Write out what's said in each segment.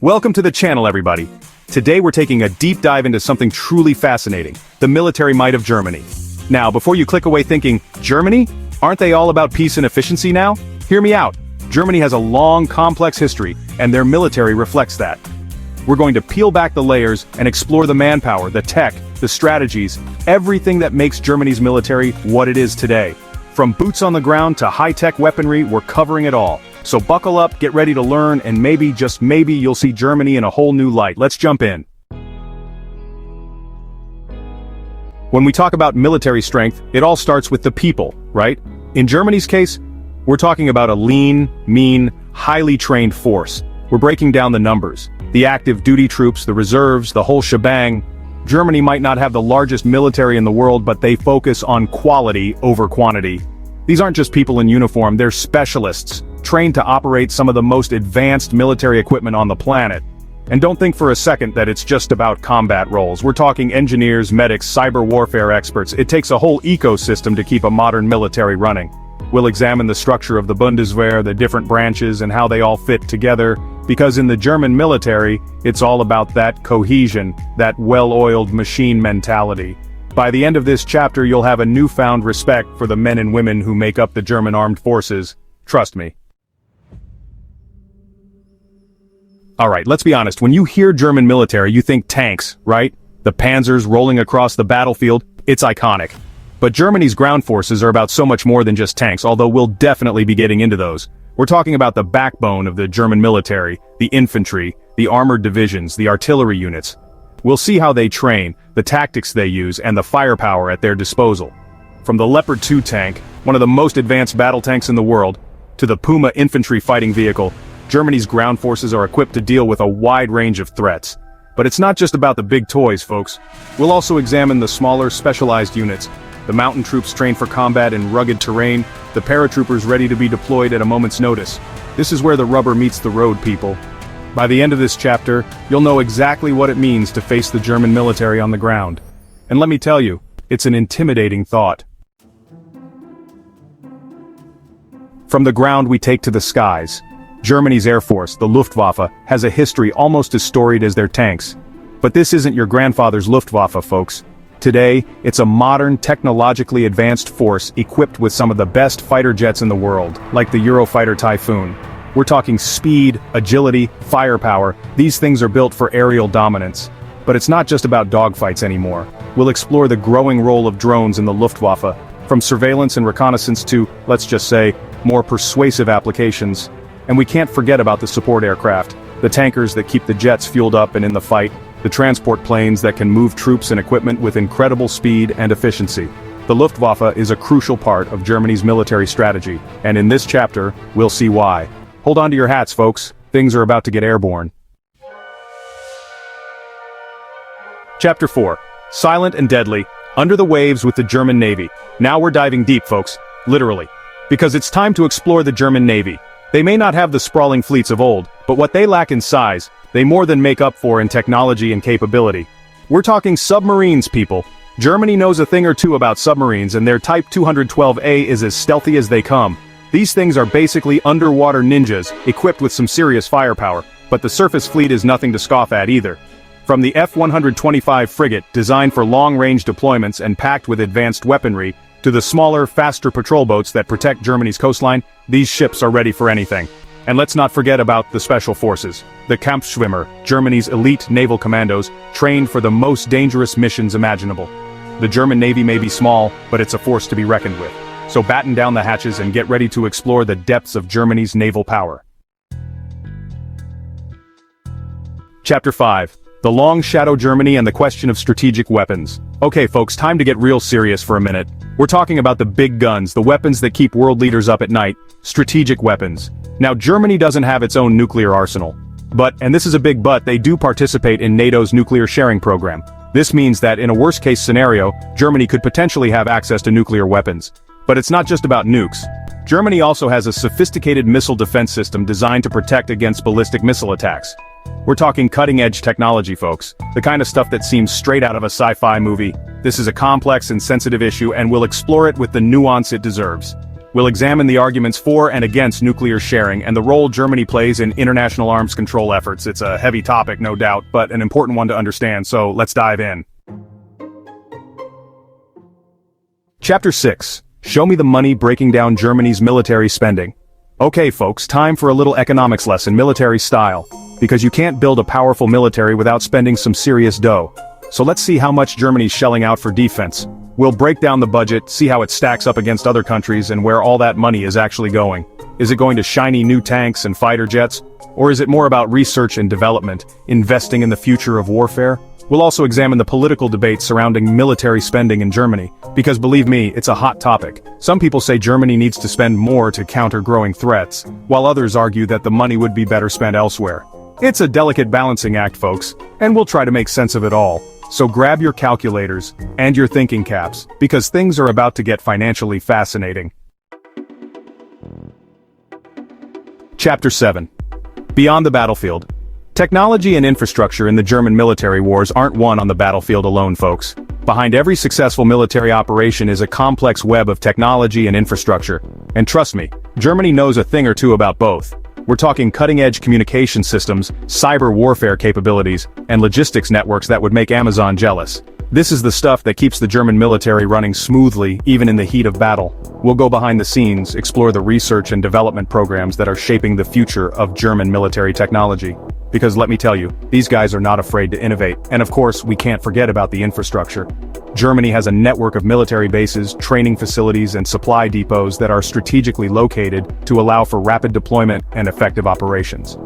Welcome to the channel, everybody. Today we're taking a deep dive into something truly fascinating, the military might of Germany. Now, before you click away thinking, Germany? Aren't they all about peace and efficiency now? Hear me out. Germany has a long, complex history, and their military reflects that. We're going to peel back the layers and explore the manpower, the tech, the strategies, everything that makes Germany's military what it is today. From boots on the ground to high-tech weaponry, we're covering it all. So buckle up, get ready to learn, and maybe, just maybe, you'll see Germany in a whole new light. Let's jump in. When we talk about military strength, it all starts with the people, right? In Germany's case, we're talking about a lean, mean, highly trained force. We're breaking down the numbers. The active duty troops, the reserves, the whole shebang. Germany might not have the largest military in the world, but they focus on quality over quantity. These aren't just people in uniform, they're specialists, trained to operate some of the most advanced military equipment on the planet. And don't think for a second that it's just about combat roles. We're talking engineers, medics, cyber warfare experts. It takes a whole ecosystem to keep a modern military running. We'll examine the structure of the Bundeswehr, the different branches, and how they all fit together, because in the German military, it's all about that cohesion, that well-oiled machine mentality. By the end of this chapter, you'll have a newfound respect for the men and women who make up the German armed forces. Trust me. Alright, let's be honest, when you hear German military, you think tanks, right? The panzers rolling across the battlefield, it's iconic. But Germany's ground forces are about so much more than just tanks, although we'll definitely be getting into those. We're talking about the backbone of the German military, the infantry, the armored divisions, the artillery units. We'll see how they train, the tactics they use, and the firepower at their disposal. From the Leopard 2 tank, one of the most advanced battle tanks in the world, to the Puma infantry fighting vehicle, Germany's ground forces are equipped to deal with a wide range of threats. But it's not just about the big toys, folks. We'll also examine the smaller, specialized units, the mountain troops trained for combat in rugged terrain, the paratroopers ready to be deployed at a moment's notice. This is where the rubber meets the road, people. By the end of this chapter, you'll know exactly what it means to face the German military on the ground. And let me tell you, it's an intimidating thought. From the ground we take to the skies. Germany's Air Force, the Luftwaffe, has a history almost as storied as their tanks. But this isn't your grandfather's Luftwaffe, folks. Today, it's a modern, technologically advanced force equipped with some of the best fighter jets in the world, like the Eurofighter Typhoon. We're talking speed, agility, firepower. These things are built for aerial dominance. But it's not just about dogfights anymore. We'll explore the growing role of drones in the Luftwaffe, from surveillance and reconnaissance to, let's just say, more persuasive applications. And we can't forget about the support aircraft, the tankers that keep the jets fueled up and in the fight, the transport planes that can move troops and equipment with incredible speed and efficiency. The Luftwaffe is a crucial part of Germany's military strategy, and in this chapter, we'll see why. Hold on to your hats, folks. Things are about to get airborne. Chapter 4. Silent and Deadly, Under the Waves with the German Navy. Now we're diving deep, folks. Literally. Because it's time to explore the German Navy. They may not have the sprawling fleets of old, but what they lack in size, they more than make up for in technology and capability. We're talking submarines, people. Germany knows a thing or two about submarines, and their Type 212A is as stealthy as they come. These things are basically underwater ninjas, equipped with some serious firepower, but the surface fleet is nothing to scoff at either. From the F-125 frigate, designed for long-range deployments and packed with advanced weaponry, to the smaller, faster patrol boats that protect Germany's coastline, these ships are ready for anything. And let's not forget about the special forces. The Kampfschwimmer, Germany's elite naval commandos, trained for the most dangerous missions imaginable. The German Navy may be small, but it's a force to be reckoned with. So batten down the hatches and get ready to explore the depths of Germany's naval power. Chapter 5. The Long Shadow Germany and the Question of Strategic Weapons. Okay folks, time to get real serious for a minute. We're talking about the big guns, the weapons that keep world leaders up at night, strategic weapons. Now Germany doesn't have its own nuclear arsenal. But, and this is a big but, they do participate in NATO's nuclear sharing program. This means that in a worst-case scenario, Germany could potentially have access to nuclear weapons. But it's not just about nukes. Germany also has a sophisticated missile defense system designed to protect against ballistic missile attacks. We're talking cutting-edge technology, folks. The kind of stuff that seems straight out of a sci-fi movie. This is a complex and sensitive issue, and we'll explore it with the nuance it deserves. We'll examine the arguments for and against nuclear sharing and the role Germany plays in international arms control efforts. It's a heavy topic, no doubt, but an important one to understand, so let's dive in. Chapter 6. Show me the money breaking down Germany's military spending. Okay folks, time for a little economics lesson, military style. Because you can't build a powerful military without spending some serious dough. So let's see how much Germany's shelling out for defense. We'll break down the budget, see how it stacks up against other countries and where all that money is actually going. Is it going to shiny new tanks and fighter jets? Or is it more about research and development, investing in the future of warfare? We'll also examine the political debate surrounding military spending in Germany, because believe me, it's a hot topic. Some people say Germany needs to spend more to counter growing threats, while others argue that the money would be better spent elsewhere. It's a delicate balancing act, folks, and we'll try to make sense of it all. So grab your calculators and your thinking caps, because things are about to get financially fascinating. Chapter 7. Beyond the battlefield. Technology and infrastructure in the German military wars aren't won on the battlefield alone, folks. Behind every successful military operation is a complex web of technology and infrastructure. And trust me, Germany knows a thing or two about both. We're talking cutting-edge communication systems, cyber warfare capabilities, and logistics networks that would make Amazon jealous. This is the stuff that keeps the German military running smoothly, even in the heat of battle. We'll go behind the scenes, explore the research and development programs that are shaping the future of German military technology. Because let me tell you, these guys are not afraid to innovate, and of course, we can't forget about the infrastructure. Germany has a network of military bases, training facilities, and supply depots that are strategically located to allow for rapid deployment and effective operations.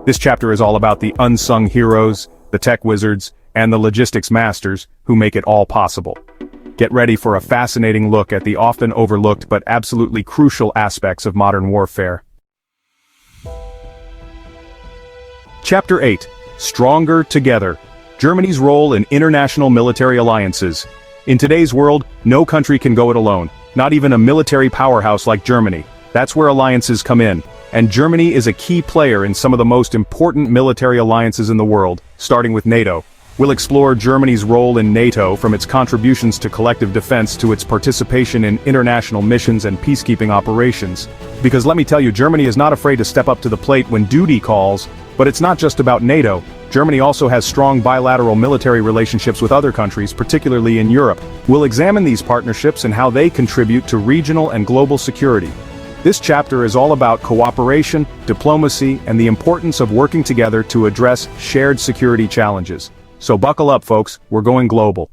This chapter is all about the unsung heroes, the tech wizards, and the logistics masters who make it all possible. Get ready for a fascinating look at the often overlooked but absolutely crucial aspects of modern warfare. Chapter 8. Stronger Together. Germany's role in international military alliances. In today's world, no country can go it alone, not even a military powerhouse like Germany. That's where alliances come in, and Germany is a key player in some of the most important military alliances in the world, starting with NATO. We'll explore Germany's role in NATO, from its contributions to collective defense to its participation in international missions and peacekeeping operations. Because let me tell you, Germany is not afraid to step up to the plate when duty calls. But it's not just about NATO. Germany also has strong bilateral military relationships with other countries, particularly in Europe. We'll examine these partnerships and how they contribute to regional and global security. This chapter is all about cooperation, diplomacy, and the importance of working together to address shared security challenges. So buckle up, folks, we're going global.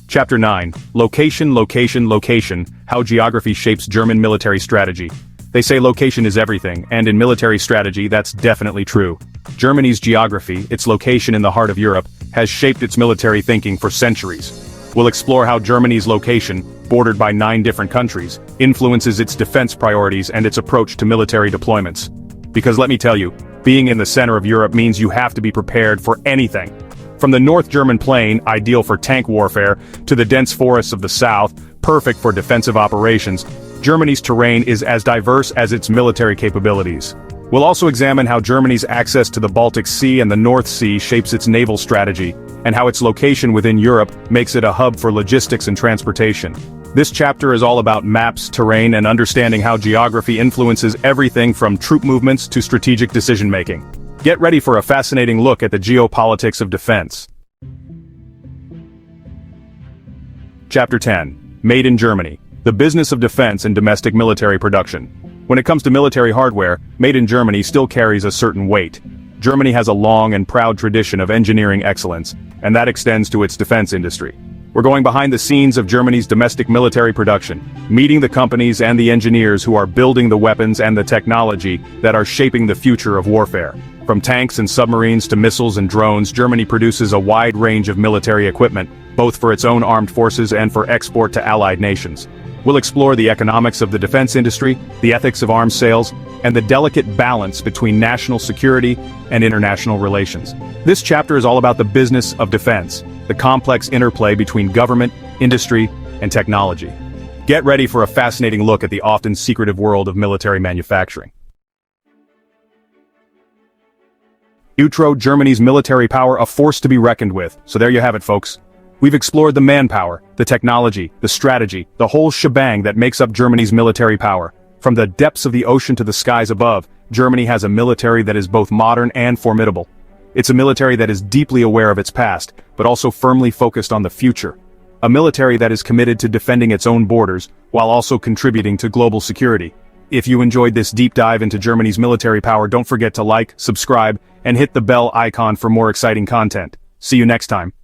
Chapter 9. Location, location, location. How geography shapes German military strategy. They say location is everything, and in military strategy that's definitely true. Germany's geography, its location in the heart of Europe, has shaped its military thinking for centuries. We'll explore how Germany's location, bordered by 9 different countries, influences its defense priorities and its approach to military deployments. Because let me tell you, being in the center of Europe means you have to be prepared for anything. From the North German plain, ideal for tank warfare, to the dense forests of the south, perfect for defensive operations, Germany's terrain is as diverse as its military capabilities. We'll also examine how Germany's access to the Baltic Sea and the North Sea shapes its naval strategy, and how its location within Europe makes it a hub for logistics and transportation. This chapter is all about maps, terrain, and understanding how geography influences everything from troop movements to strategic decision-making. Get ready for a fascinating look at the geopolitics of defense. Chapter 10. Made in Germany. The business of defense and domestic military production. When it comes to military hardware, made in Germany still carries a certain weight. Germany has a long and proud tradition of engineering excellence, and that extends to its defense industry. We're going behind the scenes of Germany's domestic military production, meeting the companies and the engineers who are building the weapons and the technology that are shaping the future of warfare. From tanks and submarines to missiles and drones, Germany produces a wide range of military equipment, both for its own armed forces and for export to allied nations. We'll explore the economics of the defense industry, the ethics of arms sales, and the delicate balance between national security and international relations. This chapter is all about the business of defense, the complex interplay between government, industry, and technology. Get ready for a fascinating look at the often secretive world of military manufacturing. Utro, Germany's military power, a force to be reckoned with. So there you have it, folks. We've explored the manpower, the technology, the strategy, the whole shebang that makes up Germany's military power. From the depths of the ocean to the skies above, Germany has a military that is both modern and formidable. It's a military that is deeply aware of its past, but also firmly focused on the future. A military that is committed to defending its own borders, while also contributing to global security. If you enjoyed this deep dive into Germany's military power, don't forget to like, subscribe, and hit the bell icon for more exciting content. See you next time.